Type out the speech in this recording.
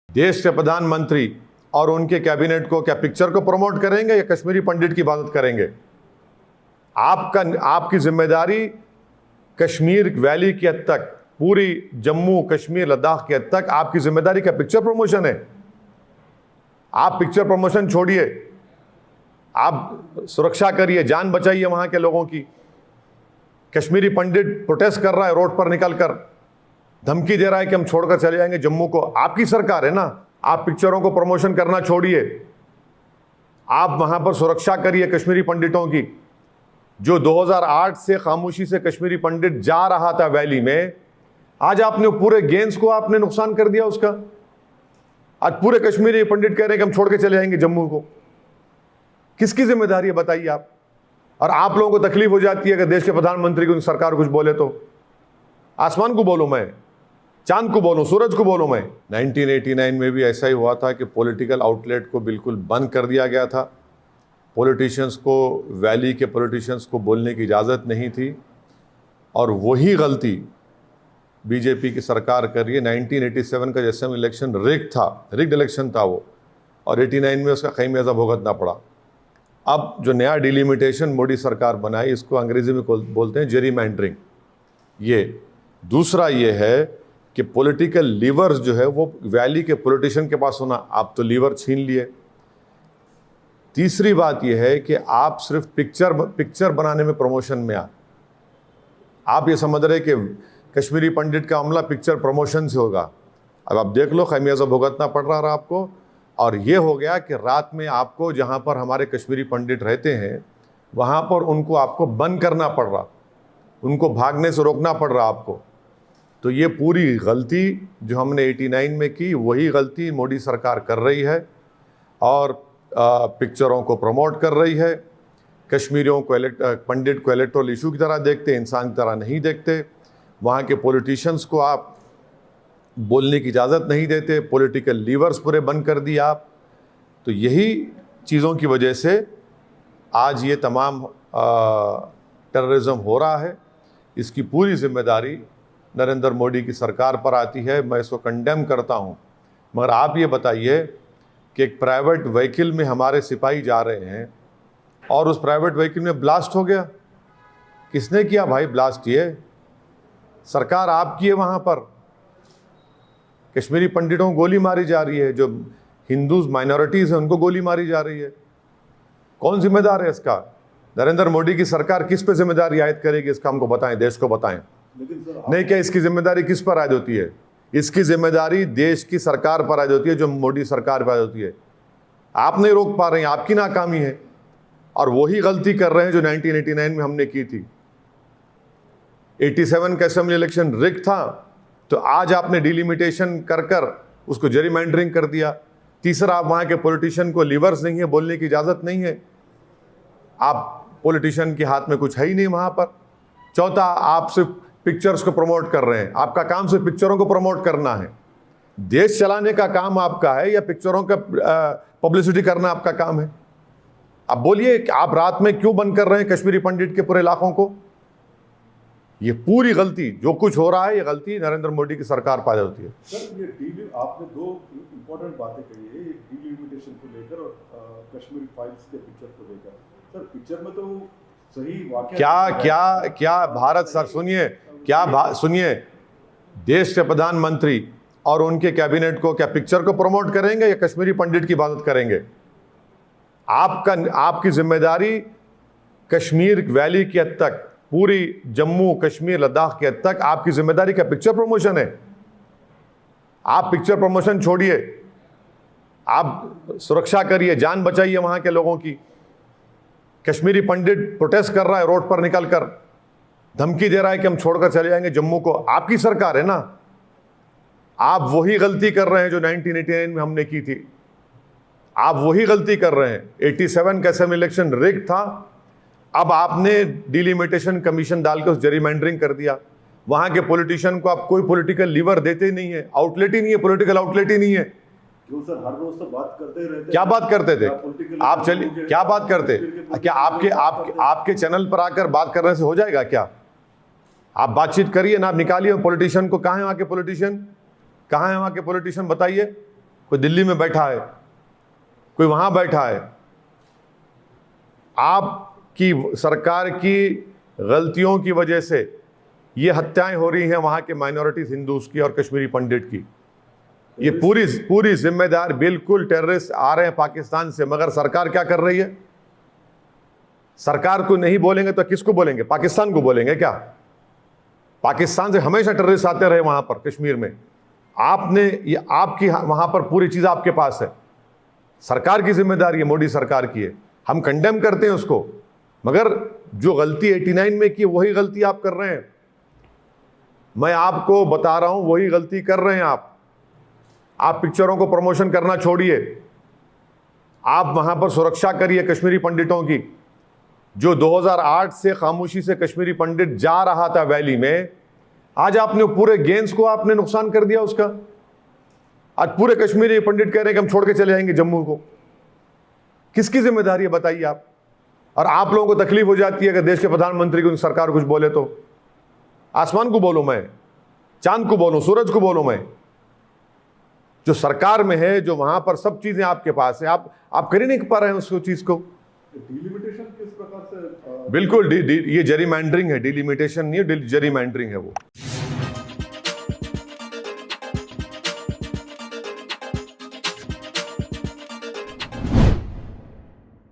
देश के प्रधानमंत्री और उनके कैबिनेट को क्या पिक्चर को प्रमोट करेंगे या कश्मीरी पंडित की इबादत करेंगे? आपकी जिम्मेदारी कश्मीर वैली की हद तक, पूरी जम्मू कश्मीर लद्दाख की हद तक आपकी जिम्मेदारी क्या पिक्चर प्रमोशन है? आप पिक्चर प्रमोशन छोड़िए, आप सुरक्षा करिए, जान बचाइए वहां के लोगों की। कश्मीरी पंडित प्रोटेस्ट कर रहा है रोड पर निकलकर, धमकी दे रहा है कि हम छोड़कर चले जाएंगे जम्मू को। आपकी सरकार है ना, आप पिक्चरों को प्रमोशन करना छोड़िए, आप वहां पर सुरक्षा करिए कश्मीरी पंडितों की। जो 2008 से खामोशी से कश्मीरी पंडित जा रहा था वैली में, आज आपने पूरे गेम्स को आपने नुकसान कर दिया उसका। आज पूरे कश्मीरी पंडित कह रहे हैं कि हम छोड़ के चले जाएंगे जम्मू को। किसकी जिम्मेदारी है बताइए आप? और आप लोगों को तकलीफ हो जाती है कि देश के प्रधानमंत्री को सरकार कुछ बोले तो। आसमान को बोलूं मैं, चांद को बोलूं, सूरज को बोलूं मैं। 1989 में भी ऐसा ही हुआ था कि पॉलिटिकल आउटलेट को बिल्कुल बंद कर दिया गया था। पॉलिटिशियंस को, वैली के पॉलिटिशियंस को बोलने की इजाज़त नहीं थी, और वही गलती बीजेपी की सरकार कर रही है। 1987 का जैसे इलेक्शन रिग्ड इलेक्शन था वो, और 89 में उसका खमियाजा भुगतना पड़ा। अब जो नया डिलिमिटेशन मोदी सरकार बनाई, इसको अंग्रेजी में बोलते हैं जेरीमैंडरिंग। ये दूसरा ये है कि पॉलिटिकल लीवर्स जो है वो वैली के पॉलिटिशियन के पास होना, आप तो लीवर छीन लिए। तीसरी बात यह है कि आप सिर्फ पिक्चर बनाने में, प्रमोशन में आप ये समझ रहे कि कश्मीरी पंडित का हमला पिक्चर प्रमोशन से होगा। अब आप देख लो, खमियाजा भुगतना पड़ रहा आपको। और ये हो गया कि रात में आपको, जहाँ पर हमारे कश्मीरी पंडित रहते हैं, वहाँ पर उनको आपको बंद करना पड़ रहा, उनको भागने से रोकना पड़ रहा आपको। तो ये पूरी गलती जो हमने 89 में की, वही गलती मोदी सरकार कर रही है, और पिक्चरों को प्रमोट कर रही है। कश्मीरियों को, पंडित को इलेक्टोरल इशू की तरह देखते, इंसान की तरह नहीं देखते। वहाँ के पॉलिटिशियंस को आप बोलने की इजाज़त नहीं देते, पॉलिटिकल लीवर्स पूरे बंद कर दिए आप। तो यही चीज़ों की वजह से आज ये तमाम टेररिज्म हो रहा है। इसकी पूरी जिम्मेदारी नरेंद्र मोदी की सरकार पर आती है। मैं इसको कंडेम करता हूँ। मगर आप ये बताइए कि एक प्राइवेट व्हीकल में हमारे सिपाही जा रहे हैं और उस प्राइवेट व्हीकल में ब्लास्ट हो गया। किसने किया भाई ब्लास्ट? ये सरकार आपकी है। वहाँ पर कश्मीरी पंडितों को गोली मारी जा रही है, जो हिंदू माइनॉरिटीज़ हैं उनको गोली मारी जा रही है। कौन जिम्मेदार है इसका? नरेंद्र मोदी की सरकार किस पे जिम्मेदारी आयद करेगी? इसका हमको बताएं, देश को बताएं। नहीं, क्या इसकी जिम्मेदारी किस पर आयद होती है? इसकी जिम्मेदारी देश की सरकार पर आयद होती है, जो मोदी सरकार पर आयद होती है। आप नहीं रोक पा रहे हैं, आपकी नाकामी है। और वही गलती कर रहे हैं जो 1989 में हमने की थी। 87 का असेंबली इलेक्शन रिग था, तो आज आपने डिलिमिटेशन कर उसको जेरीमैंडरिंग कर दिया। तीसरा, आप वहाँ के पॉलिटिशियन को लीवर्स नहीं है, बोलने की इजाज़त नहीं है। आप पॉलिटिशियन के हाथ में कुछ है ही नहीं वहाँ पर। चौथा, आप सिर्फ पिक्चर्स को प्रमोट कर रहे हैं। आपका काम सिर्फ पिक्चरों को प्रमोट करना है। देश चलाने का काम आपका है या पिक्चरों का पब्लिसिटी करना आपका काम है? आप बोलिए कि आप रात में क्यों बंद कर रहे हैं कश्मीरी पंडित के पूरे इलाकों को? ये पूरी गलती, जो कुछ हो रहा है, ये गलती नरेंद्र मोदी की सरकार पर होती है। सर, ये आपने दो इम्पोर्टेंट बातें कही है, एक डिलिमिटेशन को लेकर और कश्मीरी फाइल्स के पिक्चर को लेकर। सर, पिक्चर में तो सही वाकया क्या भारत, सर सुनिए, देश के प्रधानमंत्री और उनके कैबिनेट को क्या पिक्चर को प्रमोट करेंगे या कश्मीरी पंडित की इबादत करेंगे? आपकी जिम्मेदारी कश्मीर वैली की हद तक, पूरी जम्मू कश्मीर लद्दाख की हद तक आपकी जिम्मेदारी क्या पिक्चर प्रमोशन है? आप पिक्चर प्रमोशन छोड़िए, आप सुरक्षा करिए, जान बचाइए वहां के लोगों की। कश्मीरी पंडित प्रोटेस्ट कर रहा है रोड पर निकलकर, धमकी दे रहा है कि हम छोड़कर चले जाएंगे जम्मू को। आपकी सरकार है ना, आप वही गलती कर रहे हैं जो 1989 में हमने की थी। आप वही गलती कर रहे हैं। 87 का असेंबली इलेक्शन रिग था, अब आपने डिलिमिटेशन कमीशन डालकर उस जेरीमैंडरिंग कर दिया। वहां के पॉलिटिशियन को आप कोई पॉलिटिकल लीवर देते ही नहीं है, आउटलेट ही नहीं है, पॉलिटिकल आउटलेट ही नहीं है। जो सर हर रोज तो बात करते रहते। क्या बात करते थे आप? चलिए, क्या बात करते? क्या आपके चैनल पर आकर बात करने से हो जाएगा क्या? आप बातचीत करिए ना, आप निकालिए पॉलिटिशियन को। कहाँ है वहाँ के पॉलिटिशियन? कहाँ है वहाँ के पॉलिटिशियन बताइए। कोई दिल्ली में बैठा है, कोई वहां बैठा है। आपकी सरकार की गलतियों की वजह से ये हत्याएं हो रही हैं वहां के माइनॉरिटीज हिंदूज की और कश्मीरी पंडित की। ये पूरी जिम्मेदार, बिल्कुल टेररिस्ट आ रहे हैं पाकिस्तान से, मगर सरकार क्या कर रही है? सरकार को नहीं बोलेंगे तो किसको बोलेंगे? पाकिस्तान को बोलेंगे क्या? पाकिस्तान से हमेशा टेररिस्ट आते रहे वहां पर कश्मीर में। आपने ये आपकी वहां पर पूरी चीज आपके पास है, सरकार की जिम्मेदारी है, मोदी सरकार की है। हम कंडेम करते हैं उसको, मगर जो गलती 89 में की वही गलती आप कर रहे हैं। मैं आपको बता रहा हूं, वही गलती कर रहे हैं आप। पिक्चरों को प्रमोशन करना छोड़िए, आप वहां पर सुरक्षा करिए कश्मीरी पंडितों की। जो 2008 से खामोशी से कश्मीरी पंडित जा रहा था वैली में, आज आपने पूरे गेम्स को आपने नुकसान कर दिया उसका। आज पूरे कश्मीरी पंडित कह रहे हैं कि हम छोड़ के चले जाएंगे जम्मू को। किसकी जिम्मेदारी है बताइए आप? और आप लोगों को तकलीफ हो जाती है कि देश के प्रधानमंत्री को सरकार कुछ बोले तो। आसमान को बोलूं मैं, चांद को बोलूं, सूरज को बोलूं मैं? जो सरकार में है, जो वहां पर सब चीजें आपके पास है, आप कर ही नहीं पा रहे हैं उस चीज को। डिलिमिटेशन किस प्रकार से बिल्कुल ये जेरीमैंडरिंग है, डिलिमिटेशन नहीं है, जेरीमैंडरिंग है वो।